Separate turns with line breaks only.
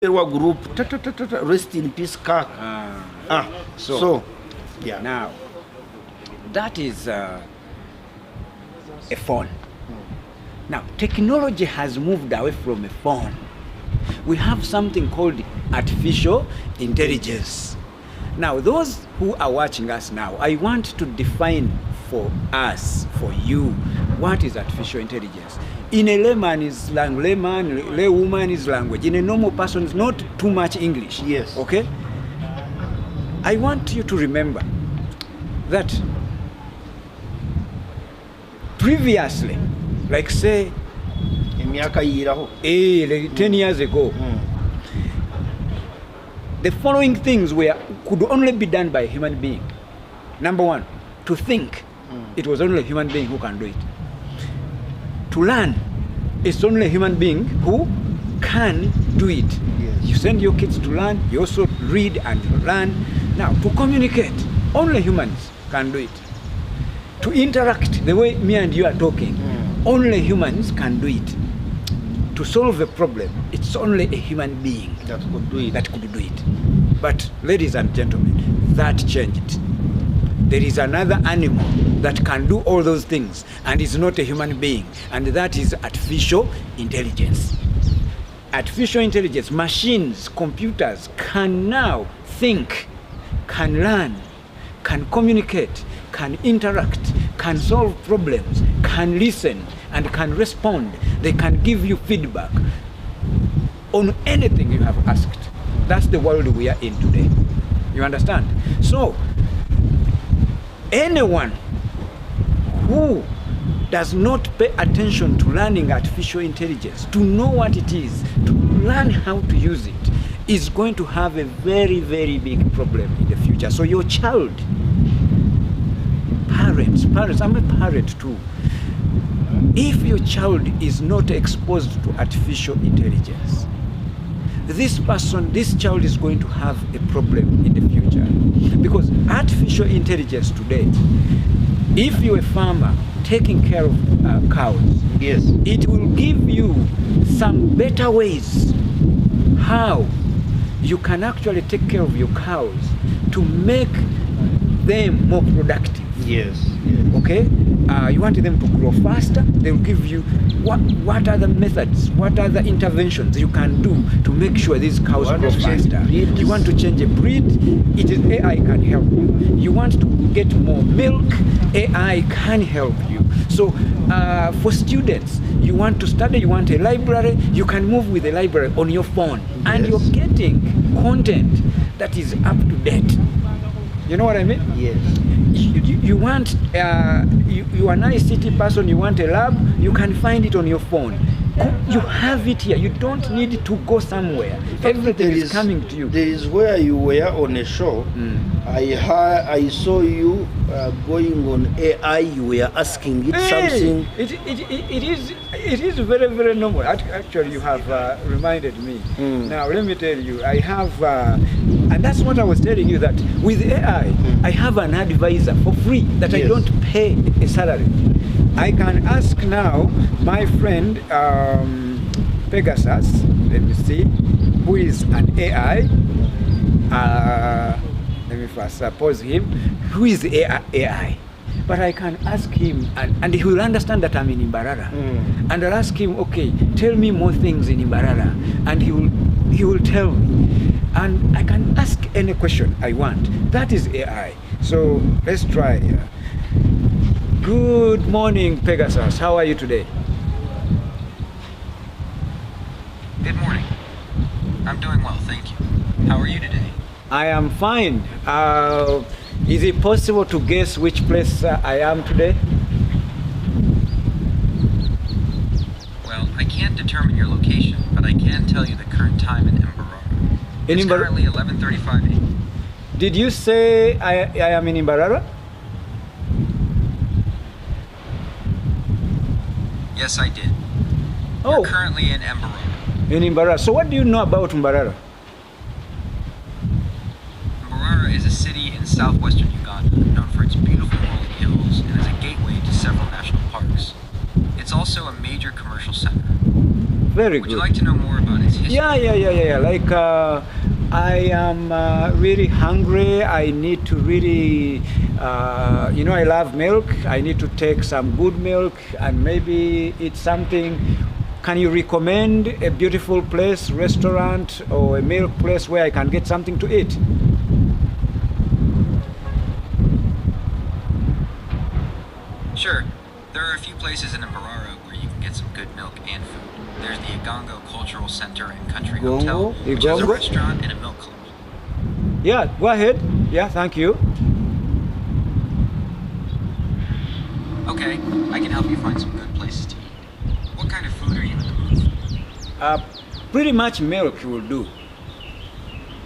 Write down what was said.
group, rest in peace, Kirk. So, yeah.
Now, that is a phone. Now, technology has moved away from a phone. We have something called artificial intelligence. Now, those who are watching us now, I want to define for us, for you, what is artificial intelligence. In a layman's language, laywoman's language, in a normal person, it's not too much English.
Yes.
Okay? I want you to remember that previously, like say, 10 years ago, the following things could only be done by a human being. Number one, to think. It was only a human being who can do it. To learn, it's only a human being who can do it.
Yes.
You send your kids to learn, you also read and learn. Now, to communicate, only humans can do it. To interact the way me and you are talking, only humans can do it. To solve a problem, it's only a human being
that could do it.
But ladies and gentlemen, that changed. There is another animal that can do all those things and is not a human being, and that is artificial intelligence. Artificial intelligence, machines, computers can now think, can learn, can communicate, can interact, can solve problems, can listen, and can respond. They can give you feedback on anything you have asked. That's the world we are in today. You understand? So, anyone who does not pay attention to learning artificial intelligence, to know what it is, to learn how to use it, is going to have a very, very big problem in the future. So your child, parents, I'm a parent too. If your child is not exposed to artificial intelligence, this child is going to have a problem in the future. Because artificial intelligence today, if you're a farmer taking care of cows,
yes,
it will give you some better ways how you can actually take care of your cows to make them more productive.
Yes.
Okay? You want them to grow faster, they will give you what are the methods, what are the interventions you can do to make sure these cows grow faster. You want to change a breed, AI can help you. You want to get more milk, AI can help you. So for students, you want to study, you want a library, you can move with the library on your phone, and you're getting content that is up to date. You know what I mean?
Yes.
You want, you are an ICT person, you want a lab, you can find it on your phone. You have it here. You don't need to go somewhere. Everything is coming to you.
There is where you were on a show. I saw you going on AI. You were asking it something.
It is very, very normal. Actually, you have reminded me. Now, let me tell you, I have, and that's what I was telling you, that with AI, I have an advisor for free that I don't pay a salary. I can ask now my friend Pegasus, let me see, who is an AI. Let me first suppose him, who is AI. But I can ask him, and he will understand that I'm in Imbarara. And I'll ask him, okay, tell me more things in Imbarara. And he will tell me. And I can ask any question I want. That is AI. So let's try. Good morning, Pegasus. How are you today?
Good morning. I'm doing well, thank you. How are you today?
I am fine. Is it possible to guess which place I am today?
Well, I can't determine your location, but I can tell you the current time in Imbarara. It's currently 11:35 a.m.
Did you say I am in Imbarara?
Yes, I did.
Oh.
You're currently in Imbarara.
In Imbarara. So what do you know about Imbarara?
Imbarara is a city in southwestern Uganda, known for its beautiful rolling hills and as a gateway to several national parks. It's also a major commercial center.
Very
Would
good.
you like to know more about its history?
Yeah. Like, I am really hungry. I need to really, I love milk. I need to take some good milk and maybe eat something. Can you recommend a beautiful place, restaurant, or a milk place where I can get something to eat?
Sure. There are a few places in Mbarara where you can get some good milk and food. There's the Igongo Cultural Center and Country Hotel,
Igongo?
which has a
Igongo?
restaurant and a milk club.
Yeah, go ahead. Yeah, thank you.
Okay, I can help you find some good places to eat. What kind of food are you in the mood for?
Pretty much milk will do.